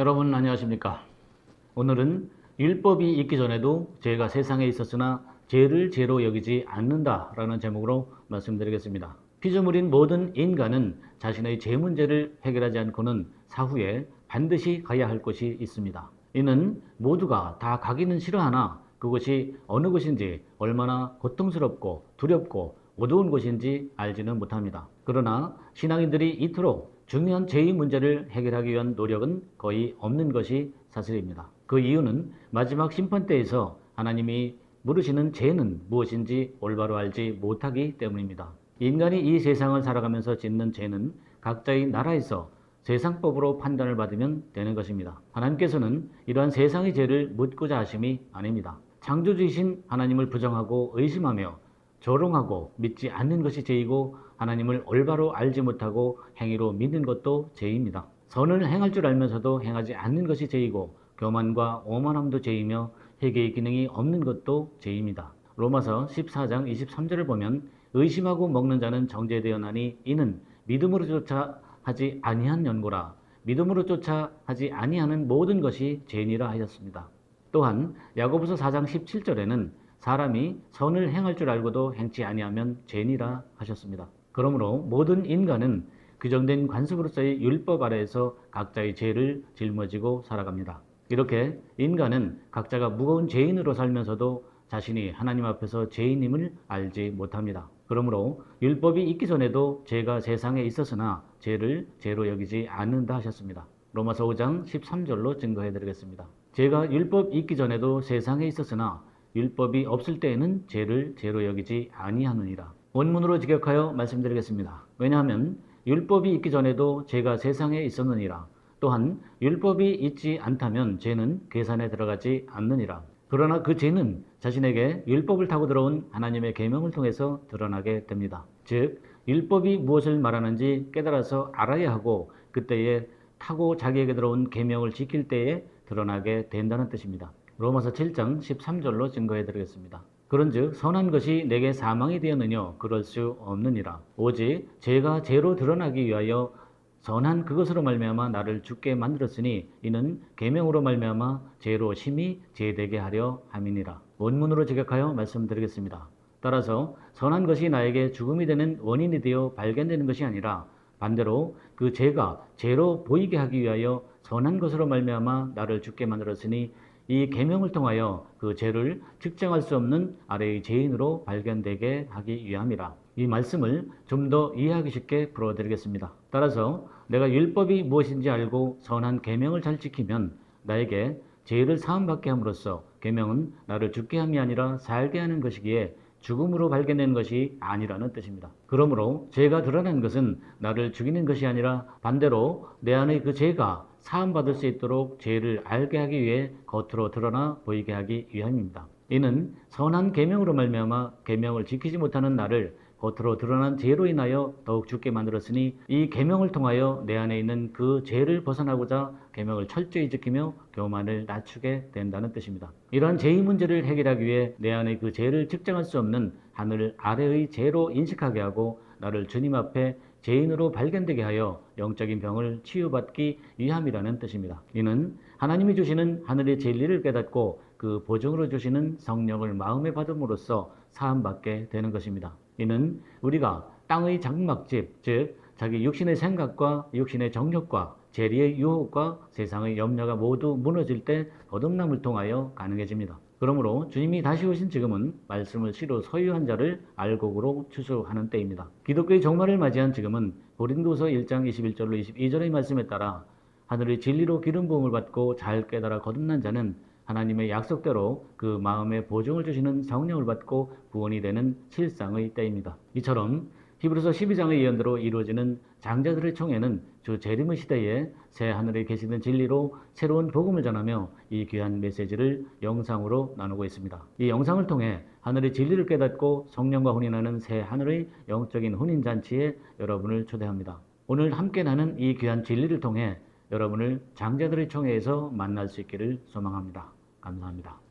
여러분 안녕하십니까? 오늘은 율법이 있기 전에도 죄가 세상에 있었으나 죄를 죄로 여기지 않는다 라는 제목으로 말씀드리겠습니다. 피조물인 모든 인간은 자신의 죄 문제를 해결하지 않고는 사후에 반드시 가야 할 곳이 있습니다. 이는 모두가 다 가기는 싫어하나 그곳이 어느 곳인지 얼마나 고통스럽고 두렵고 어두운 곳인지 알지는 못합니다. 그러나 신앙인들이 이토록 중요한 죄의 문제를 해결하기 위한 노력은 거의 없는 것이 사실입니다. 그 이유는 마지막 심판대에서 하나님이 물으시는 죄는 무엇인지 올바로 알지 못하기 때문입니다. 인간이 이 세상을 살아가면서 짓는 죄는 각자의 나라에서 세상법으로 판단을 받으면 되는 것입니다. 하나님께서는 이러한 세상의 죄를 묻고자 하심이 아닙니다. 창조주이신 하나님을 부정하고 의심하며 조롱하고 믿지 않는 것이 죄이고 하나님을 올바로 알지 못하고 행위로 믿는 것도 죄입니다. 선을 행할 줄 알면서도 행하지 않는 것이 죄이고 교만과 오만함도 죄이며 회개의 기능이 없는 것도 죄입니다. 로마서 14장 23절을 보면 의심하고 먹는 자는 정죄되었나니 이는 믿음으로조차 하지 아니한 연고라 믿음으로조차 하지 아니하는 모든 것이 죄니라 하였습니다. 또한 야고보서 4장 17절에는 사람이 선을 행할 줄 알고도 행치 아니하면 죄니라 하셨습니다. 그러므로 모든 인간은 규정된 관습으로서의 율법 아래에서 각자의 죄를 짊어지고 살아갑니다. 이렇게 인간은 각자가 무거운 죄인으로 살면서도 자신이 하나님 앞에서 죄인임을 알지 못합니다. 그러므로 율법이 있기 전에도 죄가 세상에 있었으나 죄를 죄로 여기지 않는다 하셨습니다. 로마서 5장 13절로 증거해 드리겠습니다. 죄가 율법 있기 전에도 세상에 있었으나 율법이 없을 때에는 죄를 죄로 여기지 아니하느니라. 원문으로 직역하여 말씀드리겠습니다. 왜냐하면 율법이 있기 전에도 죄가 세상에 있었느니라. 또한 율법이 있지 않다면 죄는 계산에 들어가지 않느니라. 그러나 그 죄는 자신에게 율법을 타고 들어온 하나님의 계명을 통해서 드러나게 됩니다. 즉 율법이 무엇을 말하는지 깨달아서 알아야 하고 그때에 타고 자기에게 들어온 계명을 지킬 때에 드러나게 된다는 뜻입니다. 로마서 7장 13절로 증거해 드리겠습니다. 그런즉 선한 것이 내게 사망이 되었느냐 그럴 수 없느니라. 오직 죄가 죄로 드러나기 위하여 선한 그것으로 말미암아 나를 죽게 만들었으니 이는 계명으로 말미암아 죄로 심히 죄되게 하려 함이니라. 원문으로 직역하여 말씀드리겠습니다. 따라서 선한 것이 나에게 죽음이 되는 원인이 되어 발견되는 것이 아니라 반대로 그 죄가 죄로 보이게 하기 위하여 선한 것으로 말미암아 나를 죽게 만들었으니 이 계명을 통하여 그 죄를 측정할 수 없는 아래의 죄인으로 발견되게 하기 위함이라. 이 말씀을 좀 더 이해하기 쉽게 풀어드리겠습니다. 따라서 내가 율법이 무엇인지 알고 선한 계명을 잘 지키면 나에게 죄를 사함받게 함으로써 계명은 나를 죽게 함이 아니라 살게 하는 것이기에 죽음으로 발견되는 것이 아니라는 뜻입니다. 그러므로 죄가 드러난 것은 나를 죽이는 것이 아니라 반대로 내 안의 그 죄가 사함받을 수 있도록 죄를 알게 하기 위해 겉으로 드러나 보이게 하기 위함입니다. 이는 선한 계명으로 말미암아 계명을 지키지 못하는 나를 겉으로 드러난 죄로 인하여 더욱 죽게 만들었으니 이 계명을 통하여 내 안에 있는 그 죄를 벗어나고자 계명을 철저히 지키며 교만을 낮추게 된다는 뜻입니다. 이러한 죄의 문제를 해결하기 위해 내 안에 그 죄를 측정할 수 없는 하늘 아래의 죄로 인식하게 하고 나를 주님 앞에 죄인으로 발견되게 하여 영적인 병을 치유받기 위함이라는 뜻입니다. 이는 하나님이 주시는 하늘의 진리를 깨닫고 그 보증으로 주시는 성령을 마음에 받음으로써 사함받게 되는 것입니다. 이는 우리가 땅의 장막집, 즉 자기 육신의 생각과 육신의 정욕과 재리의 유혹과 세상의 염려가 모두 무너질 때 거듭남을 통하여 가능해집니다. 그러므로 주님이 다시 오신 지금은 말씀을 시로 소유한 자를 알곡으로 추수하는 때입니다. 기독교의 종말을 맞이한 지금은 고린도서 1장 21절로 22절의 말씀에 따라 하늘의 진리로 기름 부음을 받고 잘 깨달아 거듭난 자는 하나님의 약속대로 그 마음에 보증을 주시는 성령을 받고 구원이 되는 실상의 때입니다. 이처럼 히브리서 12장의 예언대로 이루어지는 장자들의 총회는 주 재림의 시대에 새 하늘에 계시는 진리로 새로운 복음을 전하며 이 귀한 메시지를 영상으로 나누고 있습니다. 이 영상을 통해 하늘의 진리를 깨닫고 성령과 혼인하는 새 하늘의 영적인 혼인잔치에 여러분을 초대합니다. 오늘 함께 나눈 이 귀한 진리를 통해 여러분을 장자들의 총회에서 만날 수 있기를 소망합니다. 감사합니다.